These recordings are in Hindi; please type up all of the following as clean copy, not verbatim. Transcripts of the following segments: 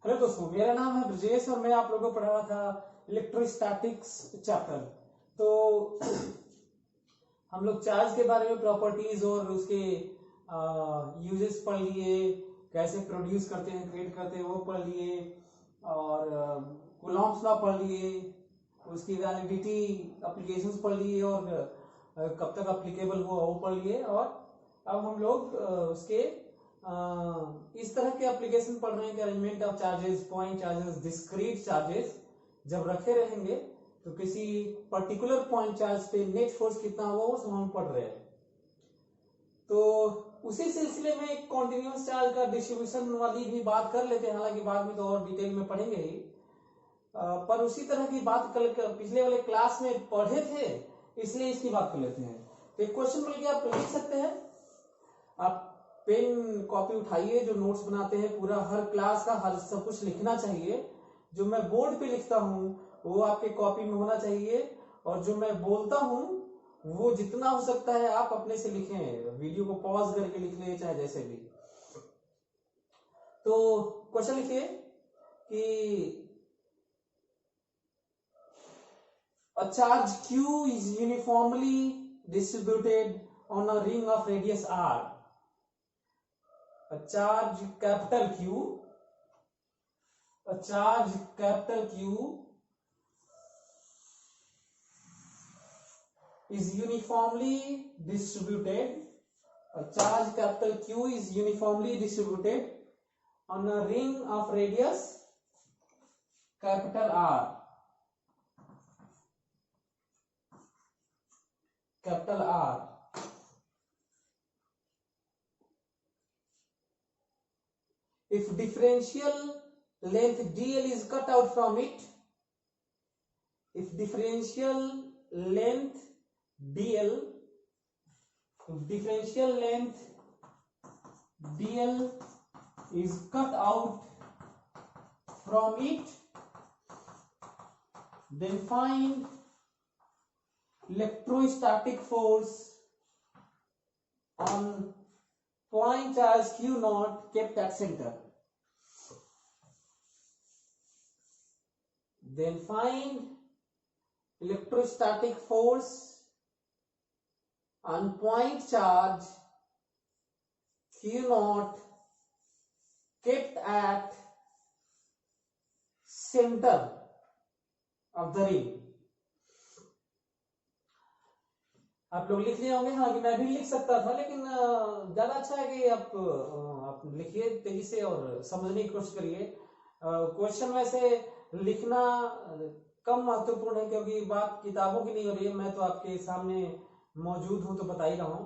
हेलो दोस्तों, मेरा नाम है ब्रजेश और मैं आप लोगों को पढ़ा रहा था इलेक्ट्रोस्टैटिक्स चैप्टर। तो हम लोग चार्ज के बारे में प्रॉपर्टीज और उसके यूजेस पढ़ लिए, कैसे प्रोड्यूस करते हैं क्रिएट करते हैं वो पढ़ लिए, और कूलॉम्स लॉ पढ़ लिए, उसकी वैलिडिटी एप्लीकेशंस पढ़ लिए और कब तक एप्लीकेबल हुआ वो पढ़ लिए। और अब हम लोग उसके इस तरह के एप्लीकेशन पढ़ रहे हैं कि arrangement of charges, point charges, discrete charges जब रखे रहेंगे तो किसी पर्टिकुलर पॉइंट चार्ज पे नेट फोर्स कितना होगा वो सब हम पढ़ रहे हैं। तो उसी सिलसिले में एक कॉन्टिन्यूस चार्ज का डिस्ट्रीब्यूशन वाली भी बात कर लेते हैं, हालांकि बाद में तो और डिटेल में पढ़ेंगे ही, पर उसी तरह की बात कल पिछले वाले क्लास में पढ़े थे, इसलिए इसकी बात कर लेते हैं। तो एक क्वेश्चन मिल गया, आप लिख सकते हैं। आप पेन कॉपी उठाइए, जो नोट्स बनाते हैं पूरा हर क्लास का हर सब कुछ लिखना चाहिए। जो मैं बोर्ड पे लिखता हूँ वो आपके कॉपी में होना चाहिए, और जो मैं बोलता हूँ वो जितना हो सकता है आप अपने से लिखें, वीडियो को पॉज करके लिख ले चाहे जैसे भी। तो क्वेश्चन लिखिए कि a charge q is uniformly distributed on a ring of radius r. A charge capital Q is uniformly distributed. A charge capital Q is uniformly distributed on a ring of radius capital R. Capital R. If differential length dl is cut out from it, if differential length dl is cut out from it, then find electrostatic force on point charge q naught kept at center. Then find electrostatic force on point charge q naught kept at center of the ring. आप लोग लिख लिए होंगे, हाँ कि मैं भी लिख सकता था, लेकिन ज्यादा अच्छा है कि आप लिखिए तेजी से और समझने की कोशिश करिए। क्वेश्चन वैसे लिखना कम महत्वपूर्ण है क्योंकि बात किताबों की नहीं हो रही है, मैं तो आपके सामने मौजूद हूं तो बता ही रहा हूं।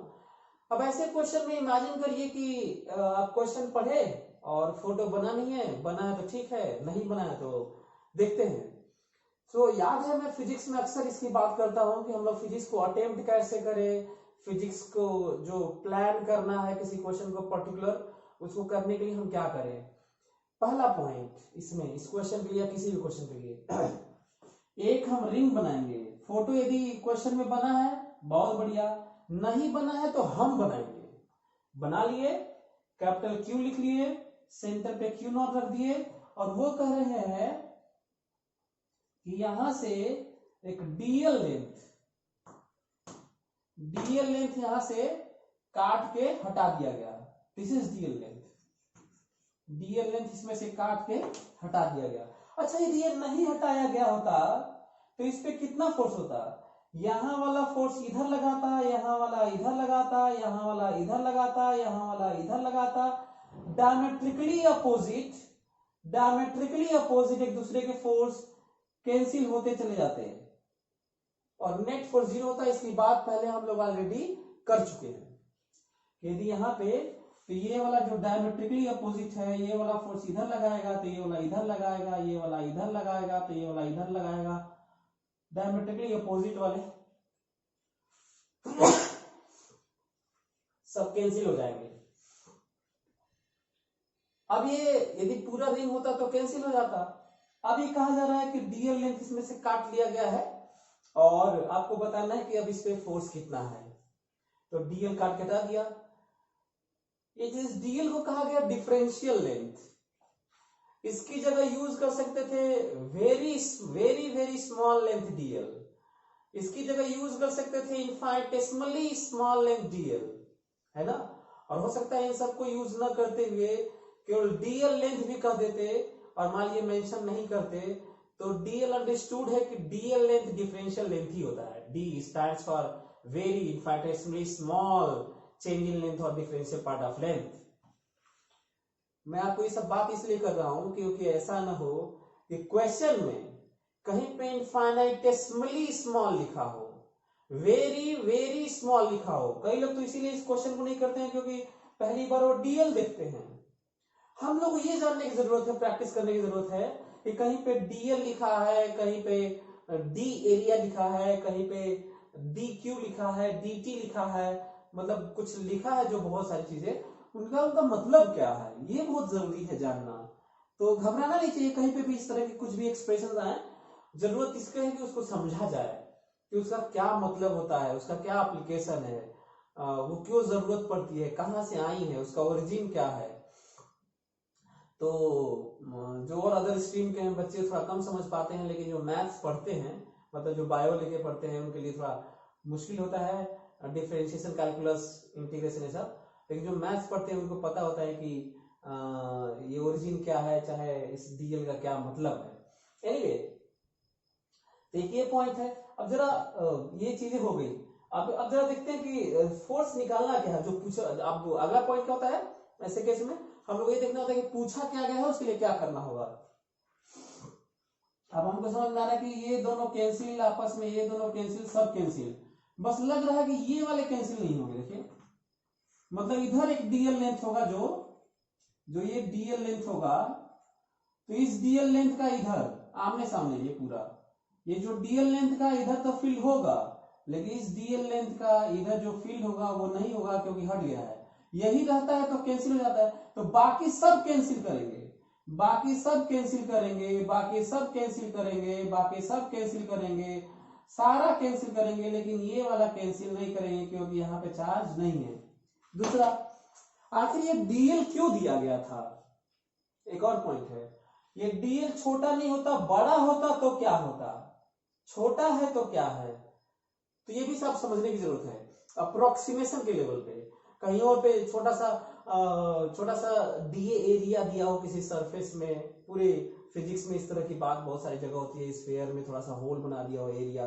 अब ऐसे क्वेश्चन में इमेजिन करिए कि आप क्वेश्चन पढ़े और फोटो बना नहीं है, बना है तो ठीक है, नहीं बना है तो देखते हैं। तो याद है मैं फिजिक्स में अक्सर इसकी बात करता हूं कि हम लोग फिजिक्स को अटेम्प्ट कैसे करें, फिजिक्स को जो प्लान करना है किसी क्वेश्चन को पर्टिकुलर, उसको करने के लिए हम क्या करें। पहला पॉइंट इसमें इस क्वेश्चन के लिए, किसी भी क्वेश्चन के लिए एक हम रिंग बनाएंगे। फोटो यदि क्वेश्चन में बना है बहुत बढ़िया, नहीं बना है तो हम बनाएंगे। बना लिए, कैपिटल क्यू लिख लिए, सेंटर पे क्यू नॉट रख दिए, और वो कह रहे हैं कि यहां से एक डीएल लेंथ यहां से काट के हटा दिया गया। दिस इज डीएल लेंथ इसमें से काट के हटा दिया गया। अच्छा, यदि ये नहीं हटाया गया होता तो इस पे कितना फोर्स होता? यहां वाला फोर्स इधर लगाता, यहां वाला इधर लगाता, यहां वाला इधर लगाता, यहां वाला इधर लगाता, डायमेट्रिकली अपोजिट एक दूसरे के फोर्स कैंसिल होते चले जाते हैं और नेट फोर्स 0 होता है। इसकी बात पहले हम लोग ऑलरेडी कर चुके हैं। यदि यहाँ पे तो ये वाला जो डायमेट्रिकली अपोजिट है, ये वाला फोर्स इधर लगाएगा तो ये वाला इधर लगाएगा, ये वाला इधर लगाएगा तो ये वाला इधर लगाएगा, डायमेट्रिकली अपोजिट वाले सब कैंसिल हो जाएंगे। अब ये यदि पूरा रिंग होता तो कैंसिल हो जाता। अब ये कहा जा रहा है कि डीएल लेंथ इसमें से काट लिया गया है और आपको बताना है कि अब इस पे फोर्स कितना है। तो डीएल काट के हटा दिया। इस डीएल को कहा गया डिफरेंशियल लेंथ। इसकी जगह यूज कर सकते थे very very very small length DL, इसकी जगह यूज कर सकते थे इनफाइनिटेसिमली स्मॉल लेंथ डीएल, है ना। और हो सकता है इन सबको यूज ना करते हुए केवल डीएल लेंथ भी कह देते और मान लीजिए मेंशन नहीं करते, तो डीएल अंडरस्टूड है कि डीएल लेंथ डिफरेंशियल लेंथ ही होता है। D stands for very infinitesimally small change in length और डिफरेंशियल पार्ट ऑफ लेंथ। मैं आपको ये सब बात इसलिए कर रहा हूं क्योंकि ऐसा ना हो कि क्वेश्चन में कहीं पे इनफाइनिटेसिमली स्मॉल लिखा हो, वेरी वेरी स्मॉल लिखा हो। कई लोग तो इसीलिए इस क्वेश्चन को नहीं करते हैं क्योंकि पहली बार वो डीएल देखते हैं। हम लोग को ये जानने की जरूरत है, प्रैक्टिस करने की जरूरत है कि कहीं पे डीएल लिखा है, कहीं पे डी एरिया लिखा है, कहीं पे डी क्यू लिखा है, डी लिखा है, मतलब कुछ लिखा है जो बहुत सारी चीजें, उनका मतलब क्या है, ये बहुत जरूरी है जानना। तो घबराना नहीं चाहिए कहीं पे भी इस तरह के कुछ भी एक्सप्रेशन आए, जरूरत इसके है कि उसको समझा जाए कि उसका क्या मतलब होता है, उसका क्या एप्लीकेशन है, वो क्यों जरूरत पड़ती है, कहाँ से आई है, उसका ओरिजिन क्या है। तो जो और अदर स्ट्रीम के हैं बच्चे थोड़ा कम समझ पाते हैं, लेकिन जो मैथ्स पढ़ते हैं, मतलब जो बायो लेके पढ़ते हैं, उनके लिए थोड़ा मुश्किल होता है डिफरेंशिएशन, कैलकुलस, इंटीग्रेशन, ये सब। लेकिन जो मैथ्स पढ़ते हैं उनको पता होता है कि ये ओरिजिन क्या है, चाहे इस डीएल का क्या मतलब है। एनीवे, तो ये पॉइंट है। अब जरा ये चीजें हो गई, अब जरा देखते हैं कि फोर्स निकालना क्या है जो पूछा। अब अगला पॉइंट क्या होता है ऐसे केस में, हम लोग ये देखना होता है कि पूछा क्या गया है, उसके लिए क्या करना होगा। अब हमको समझ में आ रहा है कि ये दोनों कैंसिल आपस में, ये दोनों कैंसिल, सब कैंसिल, बस लग रहा है कि ये वाले कैंसिल नहीं होंगे। देखिए, मतलब इधर एक डीएल लेंथ होगा, जो ये डीएल लेंथ होगा, तो इस डीएल लेंथ का इधर आमने सामने ये पूरा, ये जो डीएल लेंथ का इधर तो फील्ड होगा, लेकिन इस डीएल लेंथ का इधर जो फील्ड होगा वो नहीं होगा क्योंकि हट गया है। यही रहता है तो कैंसिल हो जाता है, तो बाकी सब कैंसिल करेंगे, बाकी सब कैंसिल करेंगे, बाकी सब कैंसिल करेंगे, बाकी सब कैंसिल करेंगे, सारा कैंसिल करेंगे, लेकिन ये वाला कैंसिल नहीं करेंगे क्योंकि यहाँ पे चार्ज नहीं है। दूसरा, आखिर ये डीएल क्यों दिया गया था, एक और पॉइंट है। ये डीएल छोटा नहीं होता, बड़ा होता तो क्या होता, छोटा है तो क्या है, तो ये भी सब समझने की जरूरत है अप्रोक्सीमेशन के लेवल पे। कहीं और पे छोटा सा डीए एरिया दिया हो किसी सरफेस में, पूरे फिजिक्स में इस तरह की बात बहुत सारी जगह होती है, स्फीयर में थोड़ा सा होल बना दिया हो एरिया,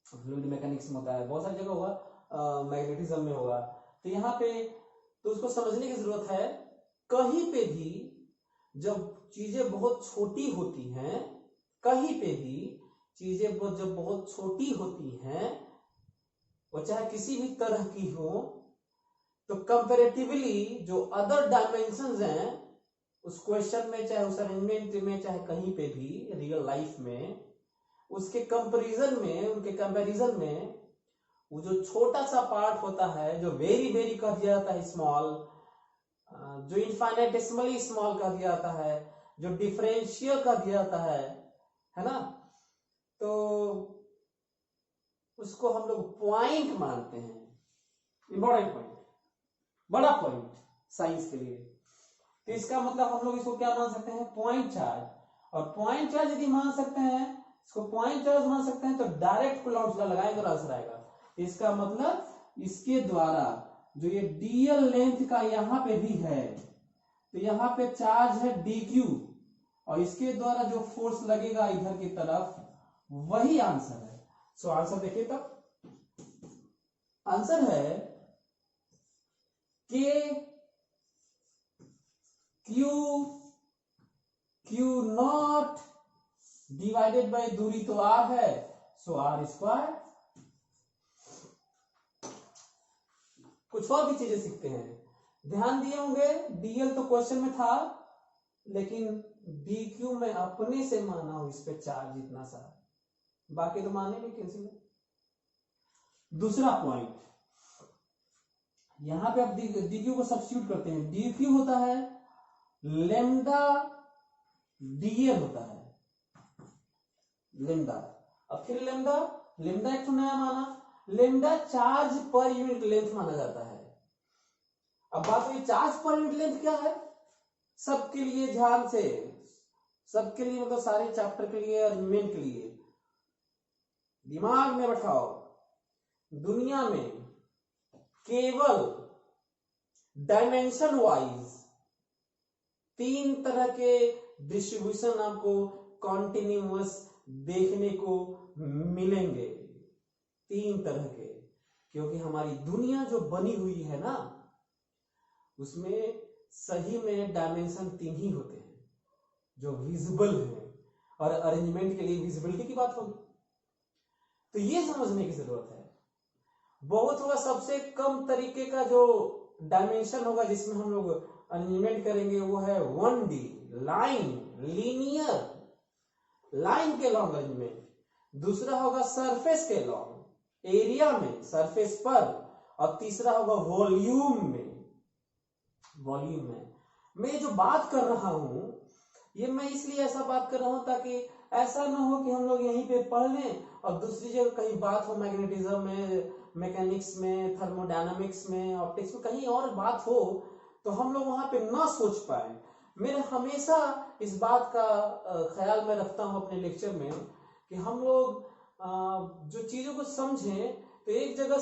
फ्लूइड मैकेनिक्स में होता है, बहुत सारी जगह होगा, मैग्नेटिज्म में होगा। तो यहाँ पे तो उसको समझने की जरूरत है। कहीं पे भी जब चीजें बहुत छोटी होती हैं, कहीं पे भी चीजें जब बहुत छोटी होती हैं, वो चाहे किसी भी तरह की हो, तो कंपैरेटिवली जो अदर डायमेंशंस हैं उस क्वेश्चन में, चाहे उस अरेंजमेंट में, चाहे कहीं पे भी रियल लाइफ में, उसके कंपैरिजन में, उनके कंपैरिजन में वो जो छोटा सा पार्ट होता है, जो वेरी वेरी कह दिया जाता है स्मॉल, जो इनफाइनिटेसिमली स्मॉल कह दिया जाता है, जो डिफरेंशियल कह दिया जाता है ना, तो उसको हम लोग पॉइंट मानते हैं। इंपॉर्टेंट पॉइंट, बड़ा पॉइंट साइंस के लिए। तो इसका मतलब हम लोग इसको क्या मान सकते हैं, पॉइंट चार्ज। और पॉइंट चार्ज यदि मान सकते हैं, इसको पॉइंट चार्ज मान सकते हैं, तो डायरेक्ट कूलॉम्स लॉ लगाएंगे और आंसर आएगा। इसका मतलब इसके द्वारा जो ये डीएल लेंथ का यहां पे भी है, तो यहां पे चार्ज है डी क्यू, और इसके द्वारा जो फोर्स लगेगा इधर की तरफ, वही आंसर है। सो आंसर देखिए, तब आंसर है के क्यू नॉट डिवाइडेड बाय दूरी तो आर है, सो आर स्क्वायर। कुछ और भी चीजें सीखते हैं, ध्यान दिए होंगे। डीएल तो क्वेश्चन में था, लेकिन डी क्यू में अपने से माना हो इस पे चार्ज इतना सा, बाकी तो माने नहीं कैंसिल। दूसरा पॉइंट, यहां पे आप डी क्यू को सब्स्टिट्यूट करते हैं। डी क्यू होता है लेमडा डीएल होता है, लेमडा। अब फिर लेमडा एक तो नया माना, lambda charge per unit length माना जाता है। अब बात हुई चार्ज पर यूनिट लेंथ क्या है, सबके लिए ध्यान से, सबके लिए मतलब सारे चैप्टर के लिए, अरेंजमेंट के लिए दिमाग में बैठाओ, दुनिया में केवल डायमेंशन वाइज 3 तरह के डिस्ट्रीब्यूशन आपको कॉन्टिन्यूअस देखने को मिलेंगे, 3 तरह के। क्योंकि हमारी दुनिया जो बनी हुई है ना, उसमें सही में डायमेंशन 3 ही होते हैं जो विजिबल है, और अरेंजमेंट के लिए विजिबिलिटी की बात होगी। तो ये समझने की जरूरत है। बहुत होगा सबसे कम तरीके का जो डायमेंशन होगा जिसमें हम लोग अरेंजमेंट करेंगे, वो है 1D लाइन, लीनियर लाइन के लॉन्ग अरेंजमेंट। दूसरा होगा सरफेस के लॉन्ग, एरिया में, सरफेस पर। और तीसरा होगा वॉल्यूम में, वॉल्यूम में। मैं जो बात कर रहा हूं, ये मैं इसलिए ऐसा बात कर रहा हूं ताकि ऐसा ना हो कि हम लोग यहीं पे पढ़ लें और दूसरी जगह कहीं बात हो मैग्नेटिज्म में, मैकेनिक्स में, थर्मोडायनामिक्स में, ऑप्टिक्स में, कहीं और बात हो तो हम लोग वहां पे ना सोच पाए। मैं हमेशा इस बात का ख्याल में रखता हूं अपने लेक्चर में कि हम लोग जो चीजों को समझें तो एक जगह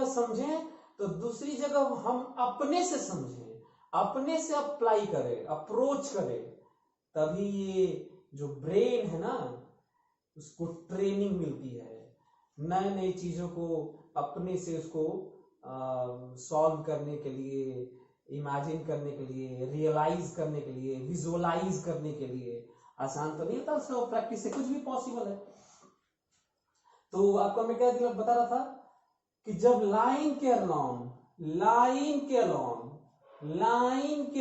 समझें तो दूसरी जगह हम अपने से समझें, अपने से अप्लाई करें, अप्रोच करें। तभी ये जो ब्रेन है ना, उसको ट्रेनिंग मिलती है नए नई चीजों को अपने से उसको सॉल्व करने के लिए, इमेजिन करने के लिए, रियलाइज करने के लिए, विजुअलाइज करने के लिए। आसान तो नहीं होता, उसको प्रैक्टिस से कुछ भी पॉसिबल है। तो आपको मैं क्या बता रहा था कि जब लाइन के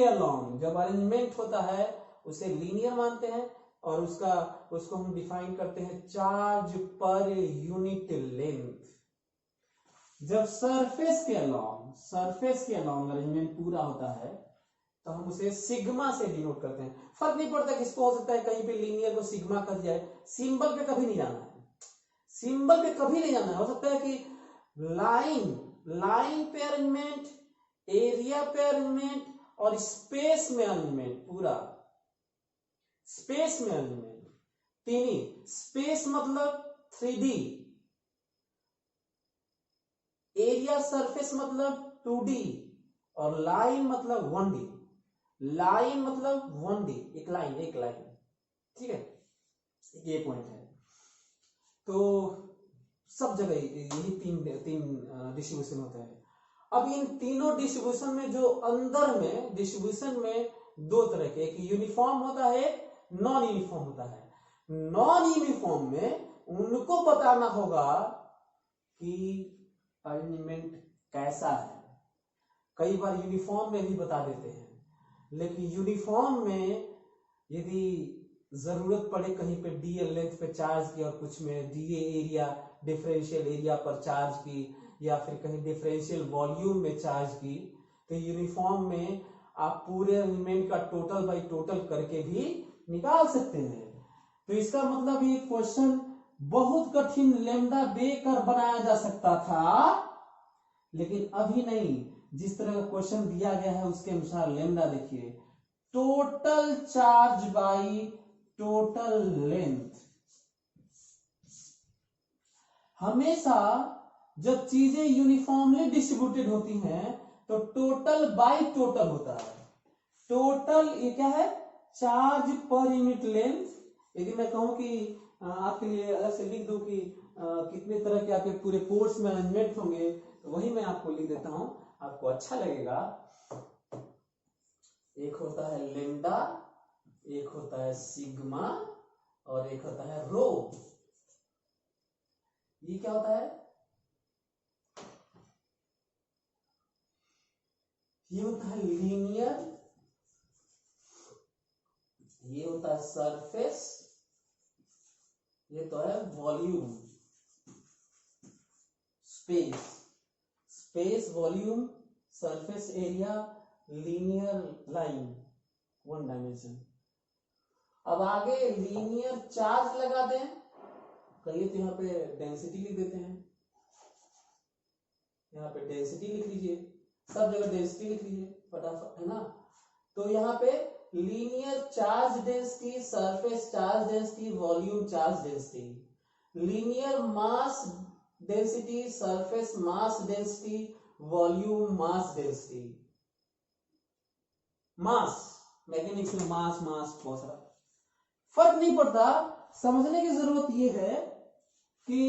अलोंग जब अरेंजमेंट होता है उसे लीनियर मानते हैं, और उसको हम डिफाइन करते हैं चार्ज पर यूनिट लेंथ। जब सरफेस के अलोंग अरेंजमेंट पूरा होता है तो हम उसे सिग्मा से डिनोट करते हैं। फर्क नहीं पड़ता किसको, हो सकता है कहीं पे लीनियर को सिग्मा कर जाए, सिंबल पे कभी नहीं जाना है, सिंबल पे कभी नहीं जाना है। हो सकता है कि लाइन पे अरेंजमेंट, एरिया पे अरेंजमेंट और स्पेस में अरेंजमेंट, पूरा स्पेस में अरेंजमेंट, 3 ही। स्पेस मतलब 3D, एरिया सरफेस मतलब 2D, और लाइन मतलब 1D। लाइन मतलब 1D, एक लाइन, ठीक है, ये पॉइंट है। तो सब जगह यही तीन डिस्ट्रीब्यूशन होता है। अब इन तीनों डिस्ट्रीब्यूशन में जो अंदर में डिस्ट्रीब्यूशन में 2 तरह के, एक यूनिफॉर्म होता है, एक नॉन यूनिफॉर्म होता है। नॉन यूनिफॉर्म में उनको बताना होगा कि अरेंजमेंट कैसा है। कई बार यूनिफॉर्म में भी बता देते हैं, लेकिन यूनिफॉर्म में यदि जरूरत पड़े कहीं पे डीएल लेंथ पे चार्ज की और कुछ में डीए एरिया, डिफरेंशियल एरिया पर चार्ज की, या फिर कहीं डिफरेंशियल वॉल्यूम में चार्ज की, तो यूनिफॉर्म में आप पूरे एलिमेंट का टोटल बाई टोटल करके भी निकाल सकते हैं। तो इसका मतलब ये क्वेश्चन बहुत कठिन लैम्डा देकर बनाया जा सकता था, लेकिन अभी नहीं। जिस तरह का क्वेश्चन दिया गया है उसके अनुसार लैम्डा देखिए, total charge by total length. हमेशा जब चीजें यूनिफॉर्मली डिस्ट्रीब्यूटेड होती हैं तो टोटल बाई टोटल होता है। टोटल ये क्या है, चार्ज पर यूनिट लेंथ। यदि मैं कहूं कि आपके लिए अलग से लिख दूं कि कितने तरह के आपके पूरे कोर्स में अरेंजमेंट होंगे, तो वही मैं आपको लिख देता हूं, आपको अच्छा लगेगा। एक होता है लेम्डा, एक होता है सिग्मा, और एक होता है रो। ये क्या होता है, ये होता है लीनियर, ये होता है सरफेस, ये तो है volume. Space volume, surface area, linear line, 1 dimension. अब आगे लीनियर चार्ज लगा दें, कहिए तो यहाँ पे डेंसिटी लिख देते हैं, यहाँ पे डेंसिटी लिख लीजिए, सब जगह डेंसिटी लिख लीजिए फटाफट, है ना। तो यहाँ पे linear charge density, surface charge density, volume charge density, linear mass density, surface mass density, volume mass density. Mass mechanics में मास मास बहुत सारा फर्क नहीं पड़ता। समझने की जरूरत यह है कि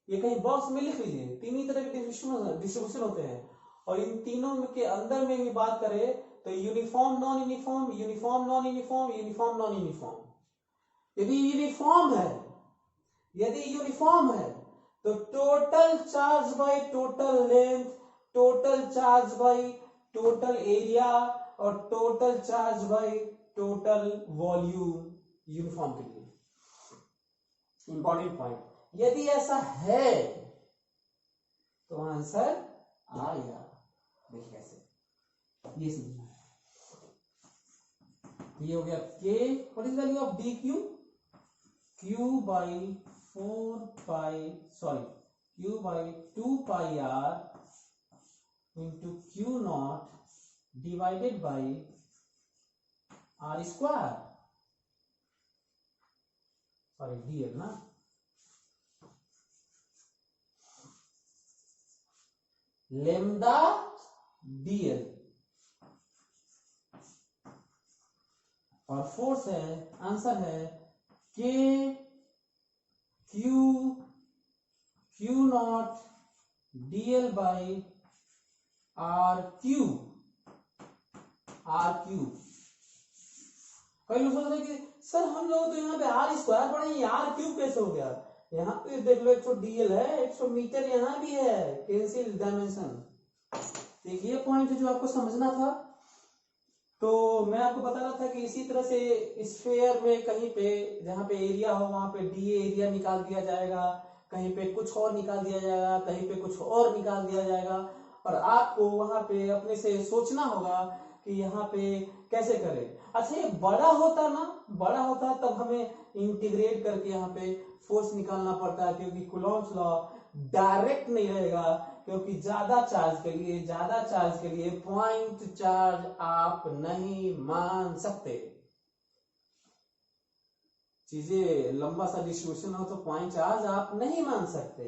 ये कहीं बॉक्स में लिख लीजिए, तीन ही तरह के डिस्ट्रीब्यूशन होते हैं, और इन तीनों के अंदर में भी बात करें तो uniform non uniform, uniform non uniform, uniform non uniform. यदि यूनिफॉर्म है तो total charge by total length, total charge by total area और total charge by total volume uniform के लिए। इंपॉर्टेंट पॉइंट, यदि ऐसा है तो आंसर आ गया। देखिए कैसे, ये समझना है। ये हो गया k, what is value of D Q, q by 2 pi r into q not divided by r square, sorry dl ना, लेमडा dl, और फोर्स है, आंसर है k q not dl by r cube. कई लोग सोच रहे कि सर हम लोग तो यहाँ पे आर स्क्वायर पढ़े, आर क्यूब कैसे हो गया? यहाँ पे देख लो 100 डीएल है, 100 मीटर यहाँ भी है, कैंसिल डायमेंशन। देखिए पॉइंट जो आपको समझना था, तो मैं आपको बता रहा था कि इसी तरह से स्फीयर में कहीं पे जहाँ पे एरिया हो वहां पे डी एरिया निकाल दिया जाएगा, कहीं पे कुछ और निकाल दिया जाएगा, कहीं पे कुछ और निकाल दिया जाएगा, और आपको वहां पे अपने से सोचना होगा कि यहाँ पे कैसे करें। अच्छा ये बड़ा होता तब हमें इंटीग्रेट करके यहाँ पे फोर्स निकालना पड़ता है, क्योंकि कूलॉम्स लॉ डायरेक्ट नहीं रहेगा, क्योंकि ज्यादा चार्ज के लिए पॉइंट चार्ज आप नहीं मान सकते। चीजें लंबा सा डिस्ट्रीब्यूशन हो तो पॉइंट चार्ज आप नहीं मान सकते।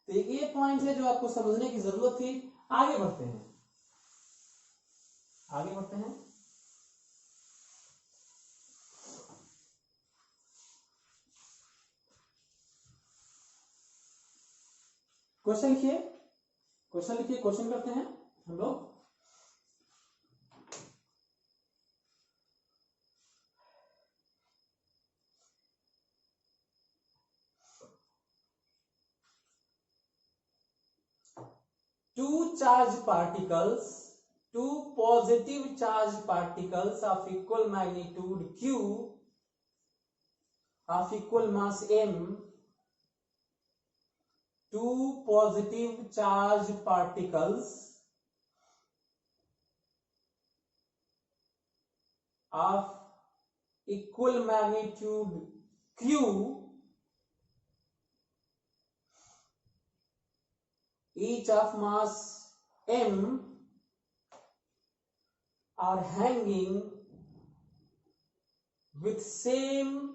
तो ये पॉइंट है जो आपको समझने की जरूरत थी। आगे बढ़ते हैं। क्वेश्चन लिखिए, क्वेश्चन करते हैं हम लोग। Two positive charge particles of equal magnitude Q of equal mass M, two positive charge particles of equal magnitude Q, each of mass M, are hanging with same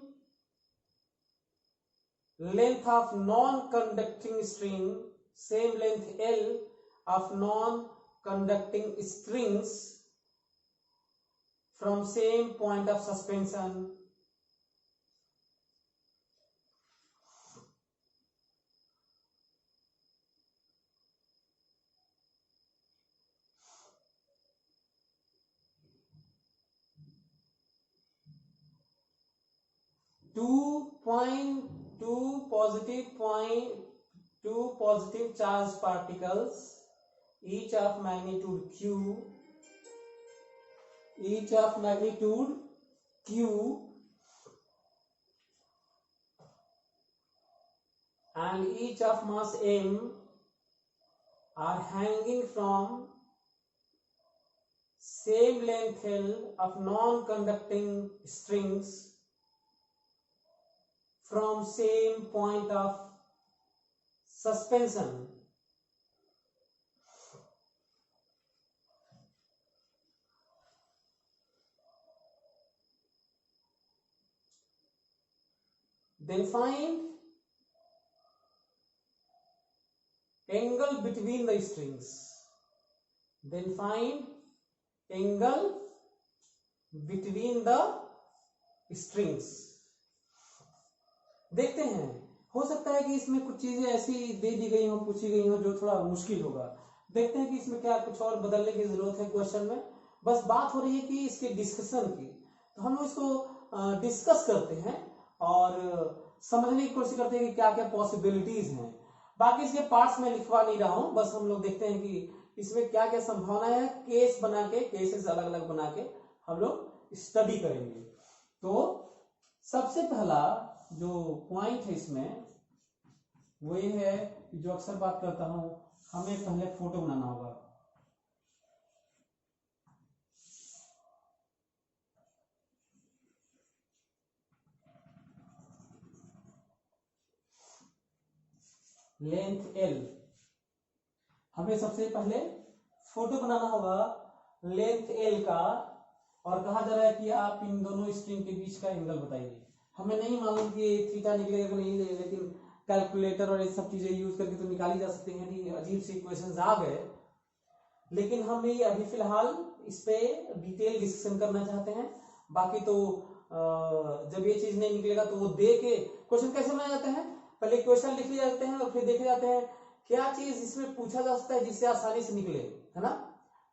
length of non-conducting string, same length L of non-conducting strings from same point of suspension. Two positive charge particles, each of magnitude Q, and each of mass M, are hanging from same length L of non-conducting strings from same point of suspension. तो 2 positive charge particles, each of magnitude Q, and each of mass M, are hanging from same length L of non-conducting strings from same point of suspension. 2 positive charge particles, each of magnitude Q, and each of mass M, are hanging from same length L of non-conducting strings from same point of suspension. then find angle between the strings, then find angle between the strings। देखते हैं, हो सकता है कि इसमें कुछ चीजें ऐसी दे दी गई हो, पूछी गई हो जो थोड़ा मुश्किल होगा। देखते हैं कि इसमें क्या कुछ और बदलने की जरूरत है क्वेश्चन में। बस बात हो रही है कि इसके डिस्कशन की, तो हम लोग इसको डिस्कस करते हैं और समझने की कोशिश करते हैं कि क्या क्या पॉसिबिलिटीज हैं। बाकी इसके पार्ट्स में लिखवा नहीं रहा हूं, बस हम लोग देखते हैं कि इसमें क्या क्या संभावना है। केस बना के, केसेस अलग अलग बना के हम लोग स्टडी करेंगे। तो सबसे पहला जो पॉइंट है इसमें वो ये है कि जो अक्सर बात करता हूं, हमें पहले फोटो बनाना होगा। लेंथ L, हमें सबसे पहले फोटो बनाना होगा लेंथ L का, और कहा जा रहा है कि आप इन दोनों स्ट्रिंग के बीच का एंगल बताइए। हमें नहीं मालूम कि थीटा निकलेगा नहीं, लेकिन कैलकुलेटर और ये सब चीजें यूज करके तो निकाली जा सकती हैं। अजीब से इक्वेशंस आ गए, लेकिन हम ये अभी फिलहाल इस पे डिटेल डिस्कशन करना चाहते हैं। बाकी तो जब ये चीज नहीं निकलेगा तो वो दे के क्वेश्चन कैसे बनाए जाते हैं, पहले क्वेश्चन लिख लिए जाते हैं और फिर देखे जाते हैं क्या चीज इसमें पूछा जा सकता है जिससे आसानी से निकले, है ना।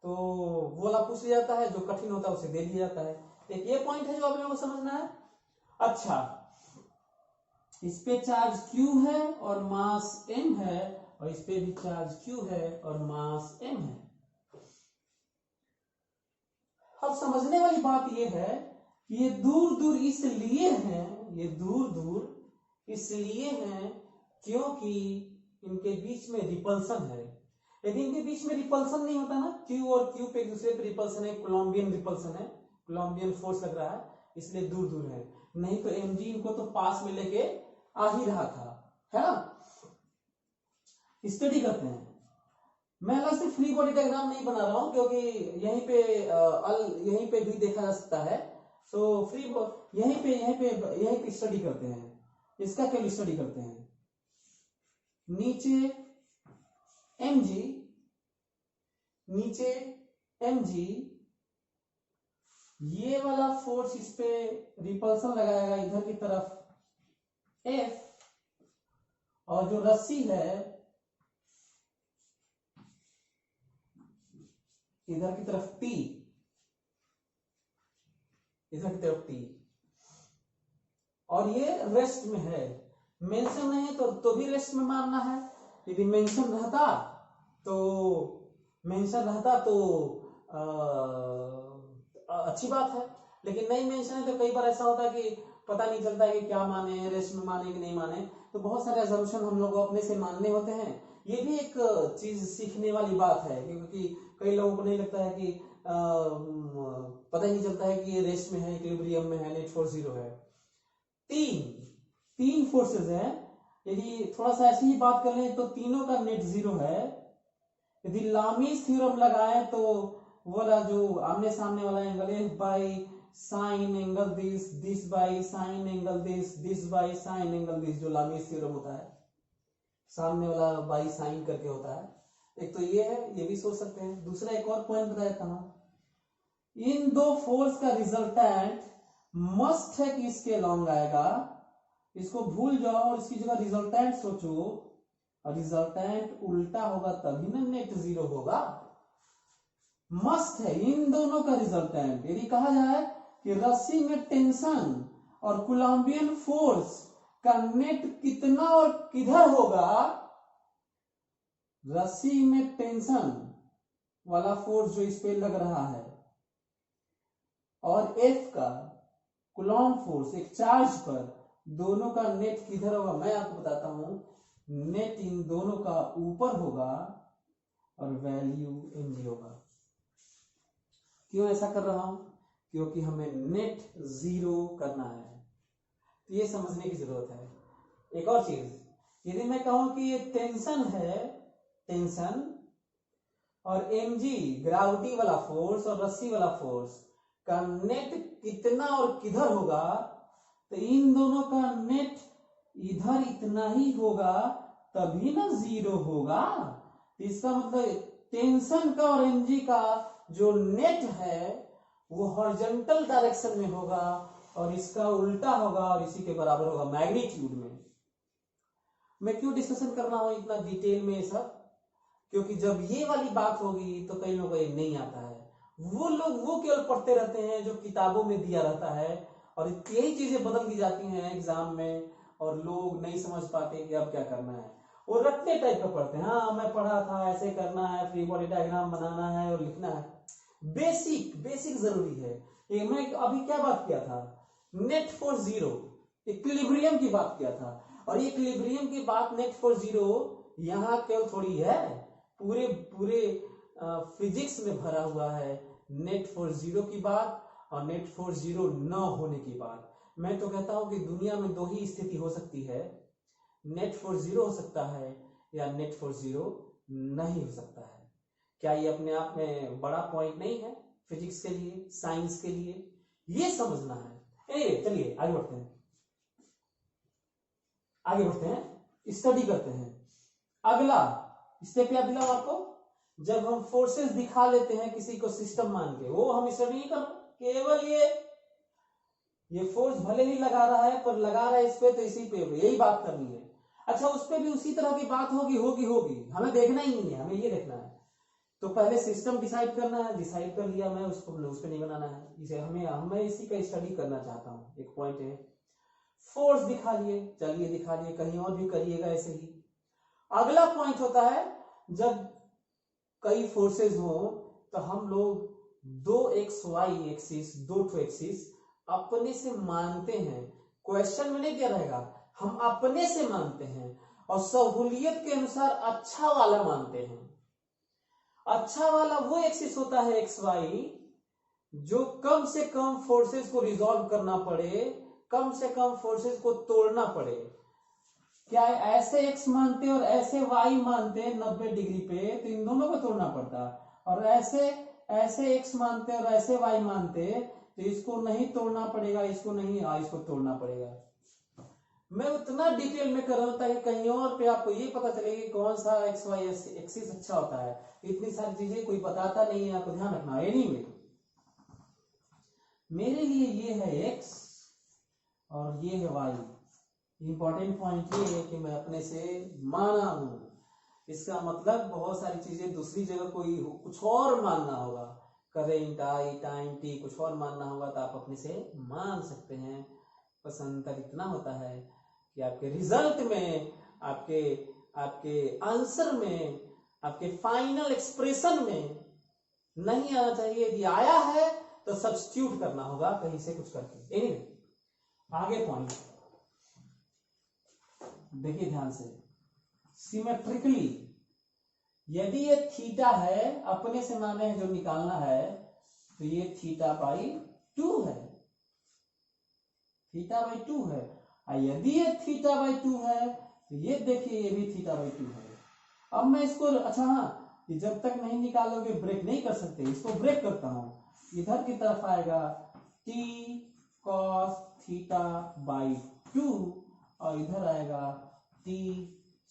तो वो वाला पूछ लिया जाता है, जो कठिन होता है उसे दे दिया जाता है। एक ये पॉइंट है जो आप लोगों को समझना है। अच्छा, इस पे चार्ज Q है और मास M है, और इस पे भी चार्ज Q है और मास M है। अब समझने वाली बात यह है कि ये दूर दूर इसलिए हैं, ये दूर दूर इसलिए हैं क्योंकि इनके बीच में रिपल्सन है। यदि इनके बीच में रिपल्सन नहीं होता ना, Q और Q पे एक दूसरे पे रिपल्सन है, कोलम्बियन रिपल्सन है, कोलम्बियन फोर्स लग रहा है, इसलिए दूर दूर है। नहीं तो mg इनको तो पास में लेके आ ही रहा था, है ना। स्टडी करते हैं। मैं अलग से फ्री बॉडी डायग्राम नहीं बना रहा हूं क्योंकि यहीं पे भी देखा जा सकता है। सो फ्री यहीं पे स्टडी करते हैं। इसका केवल स्टडी करते हैं। नीचे mg, ये वाला फोर्स इस पे रिपल्सन लगाएगा इधर की तरफ F, और जो रस्सी है इधर की तरफ T, इधर की तरफ T, और ये रेस्ट में है। मेंशन नहीं है तो भी रेस्ट में मानना है। यदि मेंशन रहता तो अच्छी बात है, लेकिन नहीं मेंशन है तो कई बार ऐसा होता है कि पता नहीं चलता है कि क्या माने, रेस्ट में माने कि नहीं माने। तो बहुत सारे असम्पशन हम लोग को अपने से मानने होते हैं। ये भी एक चीज सीखने वाली बात है, क्योंकि कई लोगों को नहीं लगता है कि पता ही नहीं चलता है कि ये रेस्ट में है, इक्विलिब्रियम में है, नेट फोर्स 0 है। तीन फोर्सेस है। यदि थोड़ा सा ऐसी ही बात कर लें तो तीनों का नेट 0 है। यदि लामीज थ्योरम लगाए तो वो वाला जो आमने सामने वाला angle F by sine angle this by sine angle this by sine angle this, जो लामीज थ्योरम होता है, सामने वाला बाई साइन करके होता है। एक तो ये है, ये भी सोच सकते हैं। दूसरा एक और पॉइंट बता देता हूं, इन दो फोर्स का रिजल्टेंट मस्ट है कि इसके लॉन्ग आएगा। इसको भूल जाओ और इसकी जगह रिजल्टेंट सोचो, और रिजल्टेंट उल्टा होगा तभी ना नेट 0 होगा। मस्ट है इन दोनों का रिजल्टेंट। यदि कहा जाए कि रस्सी में टेंशन और कोलम्बियन फोर्स का नेट कितना और किधर होगा, रस्सी में टेंशन वाला फोर्स जो इस पे लग रहा है और F का कूलॉम फोर्स एक चार्ज पर, दोनों का नेट किधर होगा मैं आपको बताता हूं। नेट इन दोनों का ऊपर होगा और वैल्यू mg होगा। क्यों ऐसा कर रहा हूं? क्योंकि हमें नेट 0 करना है, तो ये समझने की जरूरत है। एक और चीज, यदि मैं कहूं कि ये टेंशन है, टेंशन और mg ग्रेविटी वाला फोर्स और रस्सी वाला फोर्स का नेट कितना और किधर होगा, तो इन दोनों का नेट इधर इतना ही होगा तभी ना जीरो होगा। इसका मतलब टेंशन का और एनर्जी का जो नेट है वो हॉरिजॉन्टल डायरेक्शन में होगा और इसका उल्टा होगा और इसी के बराबर होगा मैग्नीट्यूड में। मैं क्यों डिस्कशन कर रहा हूं इतना डिटेल में सब, क्योंकि जब ये वाली बात होगी तो कई लोगों को ये नहीं आता है। वो लोग वो केवल पढ़ते रहते हैं जो किताबों में दिया रहता है और यही चीजें बदल दी जाती हैं एग्जाम में और लोग नहीं समझ पाते कि अब क्या करना है। वो रट्टे टाइप का पढ़ते हैं, हाँ मैं पढ़ा था ऐसे करना है, फ्री बॉडी डायग्राम बनाना है और लिखना है। बेसिक बेसिक जरूरी है। ये मैं अभी क्या बात किया था, नेट फॉर जीरो, इक्विलिब्रियम की बात किया था। और ये इक्विलिब्रियम की बात नेट फॉर जीरो यहाँ केवल थोड़ी है, पूरे पूरे फिजिक्स में भरा हुआ है नेट फॉर जीरो की बात और नेट फॉर जीरो न होने की बात। मैं तो कहता हूं कि दुनिया में दो ही स्थिति हो सकती है, नेट फॉर जीरो हो सकता है या नेट फॉर जीरो नहीं हो सकता है। क्या ये अपने आप में बड़ा पॉइंट नहीं है फिजिक्स के लिए, साइंस के लिए? ये समझना है। चलिए आगे बढ़ते हैं, स्टडी करते हैं। अगला स्टेप याद दिलाओ आपको, जब हम फोर्सेस दिखा लेते हैं किसी को सिस्टम मान के, वो हम स्टडी नहीं कर रहे, केवल ये फोर्स भले ही लगा रहा है पर लगा रहा है इस पे तो इसी पे, यही बात करनी है। अच्छा उस पे भी उसी तरह की बात होगी, हमें देखना ही नहीं है, हमें ये देखना है। तो पहले सिस्टम डिसाइड करना है, डिसाइड कर लिया मैं, उसको उस पे नहीं बनाना है, इसे हमें इसी का स्टडी करना चाहता हूं। एक पॉइंट है फोर्स दिखा लिए, चलिए दिखा लिए, कहीं और भी करिएगा ऐसे ही। अगला पॉइंट होता है जब कई फोर्सेस हो तो हम लोग दो एक्स वाई एक्सिस, दो ठो एक्सिस अपने से मानते हैं। क्वेश्चन में नहीं क्या रहेगा, हम अपने से मानते हैं और सहूलियत के अनुसार अच्छा वाला मानते हैं। अच्छा वाला वो एक्सिस होता है एक्स वाई जो कम से कम फोर्सेस को रिजॉल्व करना पड़े, कम से कम फोर्सेस को तोड़ना पड़े। क्या ऐसे एक्स मानते और ऐसे वाई मानते 90 डिग्री पे तो इन दोनों को तोड़ना पड़ता, और ऐसे एक्स मानते और ऐसे वाई मानते तो इसको नहीं तोड़ना पड़ेगा, इसको नहीं, इसको तोड़ना पड़ेगा। मैं उतना डिटेल में कर रहा हूं ताकि कहीं और पे आपको ये पता चले कि कौन सा एक्स वाई एक्सिस अच्छा होता है। इतनी सारी चीजें कोई बताता नहीं है, आपको ध्यान रखना। एनीवे मेरे लिए ये है एक्स और ये है वाई। इंपॉर्टेंट पॉइंट ये है कि मैं अपने से माना हूं, इसका मतलब बहुत सारी चीजें दूसरी जगह कोई कुछ और मानना होगा, करेंट आई, टाइम टी, कुछ और मानना होगा तो आप अपने से मान सकते हैं। बस अंतर इतना होता है कि आपके रिजल्ट में, आपके आंसर में, आपके फाइनल एक्सप्रेशन में नहीं आना चाहिए। यदि आया है तो सब्स्टिट्यूट करना होगा कहीं से कुछ करके। एनीवे आगे पॉइंट देखिए ध्यान से, सिमेट्रिकली यदि ये थीटा है, अपने से माने जो निकालना है तो ये थीटा बाई 2 है, थीटा बाई 2 है। और यदि ये थीटा बाई 2 है तो ये देखिए ये भी थीटा बाई 2 है। अब मैं इसको, अच्छा हाँ, ये जब तक नहीं निकालोगे ब्रेक नहीं कर सकते, इसको ब्रेक करता हूं। इधर की तरफ आएगा t cos थीटा बाई 2 और इधर आएगा t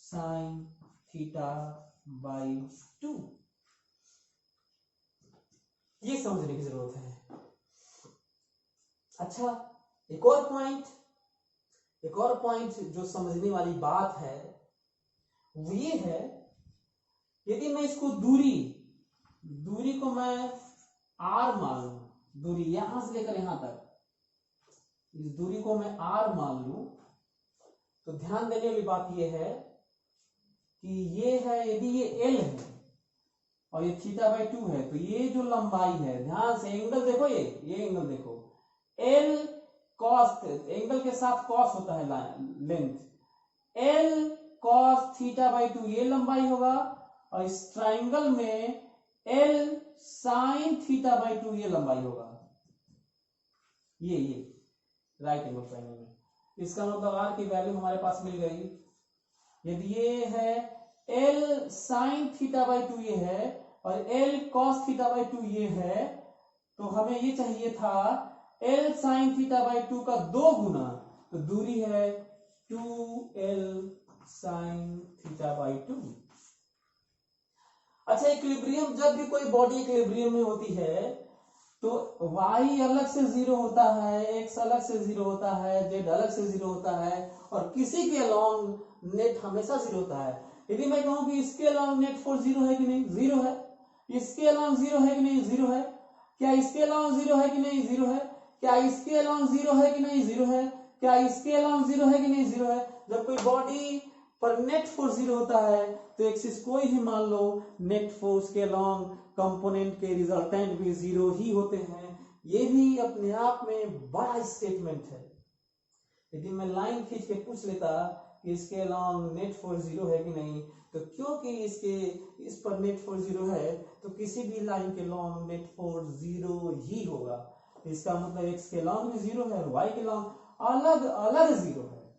sin थीटा बाई 2। ये समझने की जरूरत है। अच्छा एक और पॉइंट जो समझने वाली बात है वो ये है, यदि मैं इसको दूरी को मैं r मान लू, दूरी यहां से लेकर यहां तक, इस दूरी को मैं r मान लू, तो ध्यान देने वाली बात यह है कि ये है, यदि ये l है और ये थीटा बाई 2 है तो ये जो लंबाई है, ध्यान से एंगल देखो, ये एंगल देखो, l cos, एंगल के साथ cos होता है length, l cos theta by 2 ये लंबाई होगा और इस ट्राइंगल में l sin थीटा बाई 2 ये लंबाई होगा। ये राइट एंगल ट्राइंगल में, इसका मतलब r की वैल्यू हमारे पास मिल गई। यदि ये है l sin थीटा बाई 2 ये है और l cos थीटा बाई 2 ये है, तो हमें ये चाहिए था l sin थीटा बाई 2 का 2 गुना, तो दूरी है 2l sin थीटा बाई 2। अच्छा, इक्विलिब्रियम, जब भी कोई बॉडी इक्विलिब्रियम में होती है तो y अलग से 0 होता है, x अलग से 0 होता है, z अलग से 0 होता है, और किसी के अलॉन्ग नेट हमेशा 0 होता है। यदि मैं कहूं कि इसके अलॉन्ग नेट फोर्स 0 है कि नहीं, 0 है। इसके अलॉन्ग 0 है कि नहीं, 0 है। क्या इसके अलॉन्ग 0 है कि नहीं, 0 है। क्या इसके अलॉन्ग 0 है कि नहीं, 0 है। क्या इसके अलॉन्ग 0 है कि नहीं, 0 है। जब कोई बॉडी पर नेट फोर्स 0 होता है तो एक्सिस कोई भी मान लो, नेट फोर्स के अलॉन्ग कंपोनेंट के रिजल्टेंट भी 0 ही होते हैं। ये भी अपने आप में बड़ा स्टेटमेंट है। यदि मैं लाइन खींच के पूछ लेता कि इसके अलॉन्ग नेट फोर्स 0 है कि नहीं, तो क्योंकि इस पर नेट फोर्स 0 है तो किसी भी लाइन के अलॉन्ग नेट फोर्स 0 ही होगा। इसका मतलब x के अलॉन्ग भी 0 है और y के अलॉन्ग अलग अलग 0 है।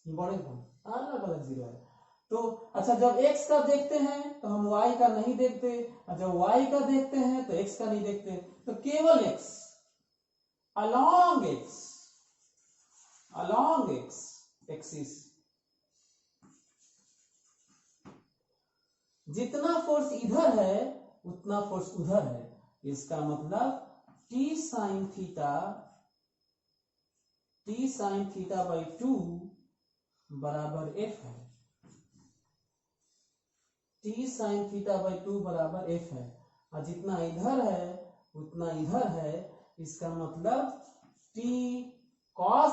इंपॉर्टेंट पॉइंट, अलग अलग 0 है। तो अच्छा, जब x का देखते हैं तो हम y का नहीं देखते, और जब y का देखते हैं तो x का नहीं देखते। तो केवल x along x एक्सिस, जितना फोर्स इधर है उतना फोर्स उधर है। इसका मतलब t sin थीटा बाई 2 बराबर f है। t sin थीटा बाई 2 बराबर f है, और जितना इधर है उतना इधर है। इसका मतलब t cos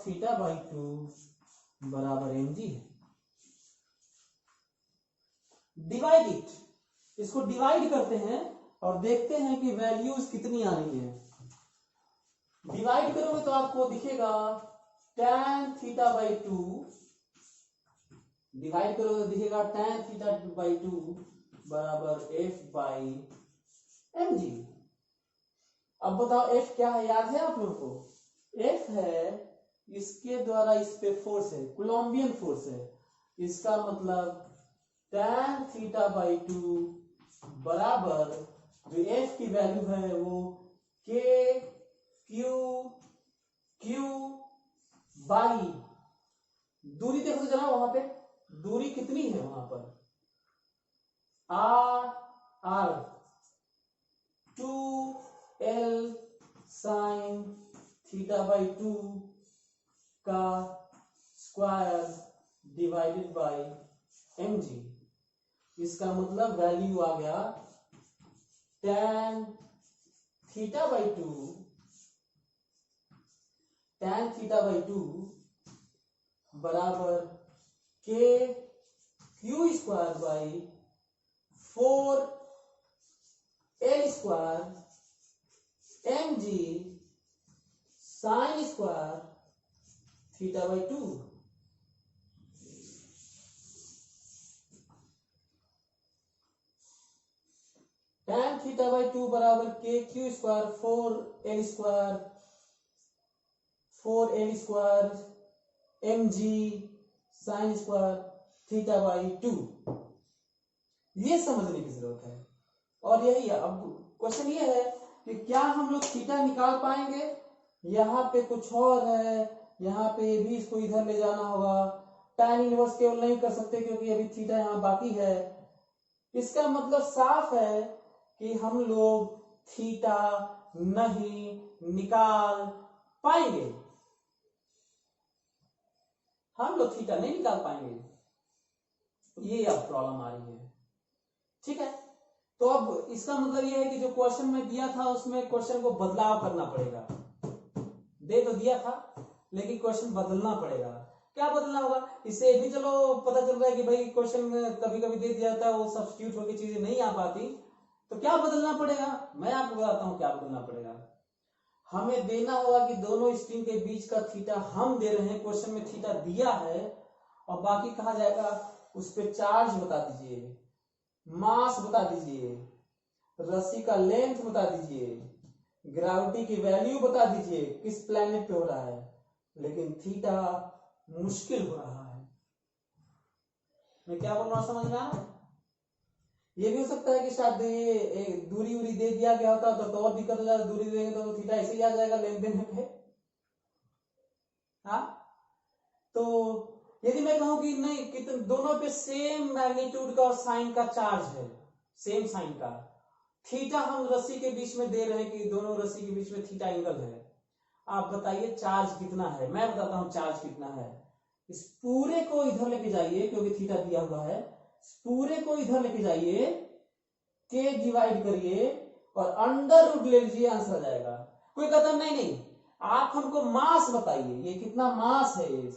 थीटा बाई 2 बराबर mg है। डिवाइड इट, इसको डिवाइड करते हैं और देखते हैं कि वैल्यूज कितनी आ रही है। डिवाइड करोगे तो आपको दिखेगा tan थीटा बाई 2, डिवाइड करोगे तो दिखेगा tan थीटा बाई 2 बराबर f बाई mg। अब बताओ f क्या है, याद है आप लोगों को? f है इसके द्वारा इस पे फोर्स है, कोलंबियन फोर्स है। इसका मतलब tan थीटा बाई 2 बराबर जो f की वैल्यू है वो k q बाई, दूरी देखो जरा, वहां पे दूरी कितनी है, वहां पर r 2l sin theta by 2 का स्क्वायर डिवाइडेड बाई mg। इसका मतलब वैल्यू आ गया tan थीटा बाई 2 बराबर k q square by 4l square mg sine square theta by 2। tan theta by 2 बराबर k q square 4l square mg sine square theta by 2। ये समझने की जरूरत है। और यही अब क्वेश्चन ये है कि क्या हम लोग थीटा निकाल पाएंगे। यहाँ पे कुछ और है, यहाँ पे भी इसको इधर ले जाना होगा। tan इनवर्स केवल नहीं कर सकते क्योंकि अभी थीटा यहाँ बाकी है। इसका मतलब साफ है कि हम लोग थीटा नहीं निकाल पाएंगे, हम लोग थीटा नहीं निकाल पाएंगे। ये अब प्रॉब्लम आ रही है, ठीक है। तो अब इसका मतलब ये है कि जो क्वेश्चन में दिया था उसमें क्वेश्चन को बदलाव करना पड़ेगा। दे तो दिया था लेकिन क्वेश्चन बदलना पड़ेगा। क्या बदलना होगा, इससे भी चलो पता चल रहा है कि भाई क्वेश्चन में कभी कभी दे दिया जाता है, वो सब्स्टिट्यूट होकर चीजें नहीं आ पाती। तो क्या बदलना पड़ेगा, मैं आपको बताता हूं क्या बदलना पड़ेगा। हमें देना होगा कि दोनों स्ट्रिंग के बीच का थीटा हम दे रहे हैं, क्वेश्चन में थीटा दिया है, और बाकी कहा जाएगा उस पर चार्ज बता दीजिए, मास बता दीजिए, रस्सी का लेंथ बता दीजिए, ग्रेविटी की वैल्यू बता दीजिए किस प्लेनेट पे हो रहा है। लेकिन थीटा मुश्किल हो रहा है। मैं क्या बोल रहा हूं, समझ में आ रहा है? ये भी हो सकता है कि शायद ये दूरी उरी दे दिया गया होता तो और दिक्कत हो जाए, दूरी देंगे तो थीटा ऐसे ही आ जाएगा लेन देन पे। हाँ, तो यदि मैं कहूं कि नहीं कितने दोनों पे सेम मैग्नीट्यूड का और साइन का चार्ज है, सेम साइन का, थीटा हम रस्सी के बीच में दे रहे हैं कि दोनों रस्सी के बीच में थीटा एंगल है, आप बताइए चार्ज कितना है। मैं बताता हूं चार्ज कितना है। इस पूरे को इधर लेके जाइए क्योंकि थीटा दिया हुआ है, इस पूरे को इधर लेके जाइए, के डिवाइड करिए और अंडर रूट ले लीजिए, आंसर आ जाएगा। कोई कहता नहीं नहीं आप हमको मास बताइए, ये कितना मास है, ये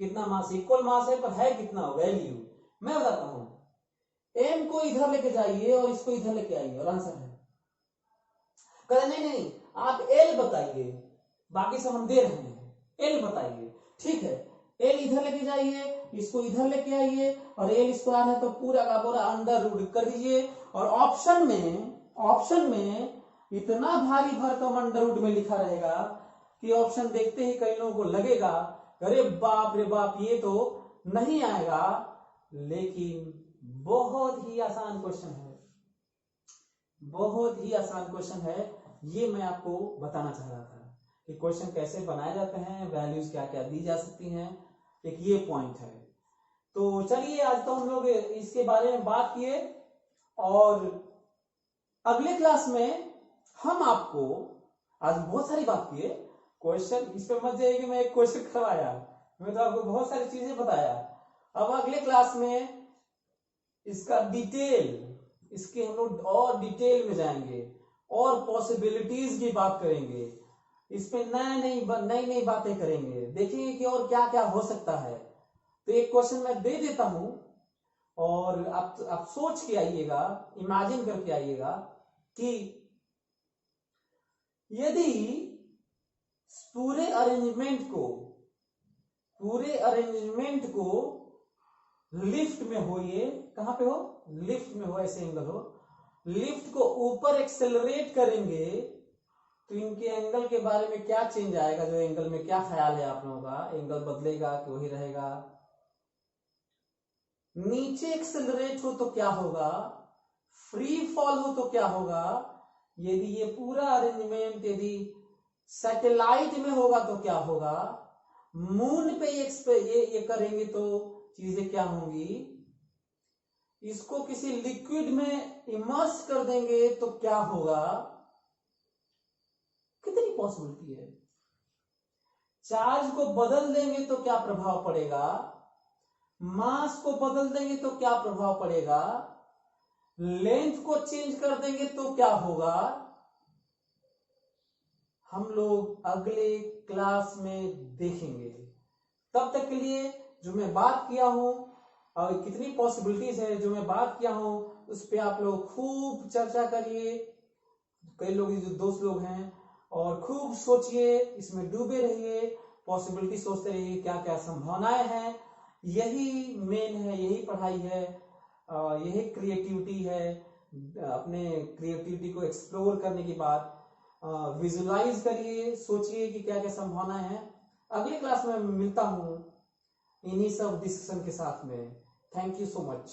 कितना मास, इक्वल मास है पर है कितना वैल्यू। मैं बताता हूं, एम को इधर लेके जाइए और इसको इधर लेके आइए और आंसर है। कहते नहीं नहीं आप एल बताइए, बाकी सब हम दे रहे हैं, एल बताइए। ठीक है, एल इधर लेके जाइए, इसको इधर लेके आइए और एल स्क्वायर है तो पूरा का पूरा अंडर रूट कर दीजिए। और ऑप्शन में इतना भारी भरकम अंडर रूट में लिखा रहेगा कि ऑप्शन देखते ही कई लोगों को लगेगा अरे बाप रे बाप ये तो नहीं आएगा, लेकिन बहुत ही आसान क्वेश्चन है, बहुत ही आसान क्वेश्चन है। ये मैं आपको बताना चाह रहा था कि क्वेश्चन कैसे बनाए जाते हैं, वैल्यूज क्या क्या दी जा सकती हैं, एक ये पॉइंट है। तो चलिए आज तो हम लोग इसके बारे में बात किए और अगले क्लास में हम आपको, आज बहुत सारी बात किए, क्वेश्चन इस पे मत जाइए कि मैं एक क्वेश्चन करवाया, मैं तो आपको बहुत सारी चीजें बताया। अब अगले क्लास में इसका डिटेल, इसके हम लोग और डिटेल में जाएंगे और पॉसिबिलिटीज की बात करेंगे, इस पे नई नई बातें करेंगे, देखेंगे कि और क्या क्या हो सकता है। तो एक क्वेश्चन मैं दे देता हूं और आप सोच के आइएगा, इमेजिन करके आइएगा कि यदि पूरे अरेंजमेंट को लिफ्ट में हो, ये कहां पे हो, लिफ्ट में हो, ऐसे एंगल हो, लिफ्ट को ऊपर एक्सेलरेट करेंगे तो इनके एंगल के बारे में क्या चेंज आएगा, जो एंगल में क्या ख्याल है आप लोगों का, एंगल बदलेगा कि वही रहेगा। नीचे एक्सेलरेट हो तो क्या होगा, फ्री फॉल हो तो क्या होगा, यदि ये पूरा अरेंजमेंट यदि सैटेलाइट में होगा तो क्या होगा, मून पे ये करेंगे तो चीजें क्या होंगी, इसको किसी लिक्विड में इमर्स कर देंगे तो क्या होगा, कितनी पॉसिबिलिटी है। चार्ज को बदल देंगे तो क्या प्रभाव पड़ेगा, मास को बदल देंगे तो क्या प्रभाव पड़ेगा, लेंथ को चेंज कर देंगे तो क्या होगा। हम लोग अगले क्लास में देखेंगे। तब तक के लिए जो मैं बात किया हूं और कितनी पॉसिबिलिटीज है जो मैं बात किया हूं, उस पर आप लोग खूब चर्चा करिए, कई लोग जो दोस्त लोग हैं, और खूब सोचिए, इसमें डूबे रहिए, पॉसिबिलिटी सोचते रहिए क्या क्या संभावनाएं हैं। यही मेन है, यही पढ़ाई है, यही क्रिएटिविटी है। अपने क्रिएटिविटी को एक्सप्लोर करने के बाद विजुलाइज करिए, सोचिए कि क्या क्या संभावनाएं हैं। अगली क्लास में मिलता हूं इन्हीं सब डिस्कशन के साथ में। Thank you so much.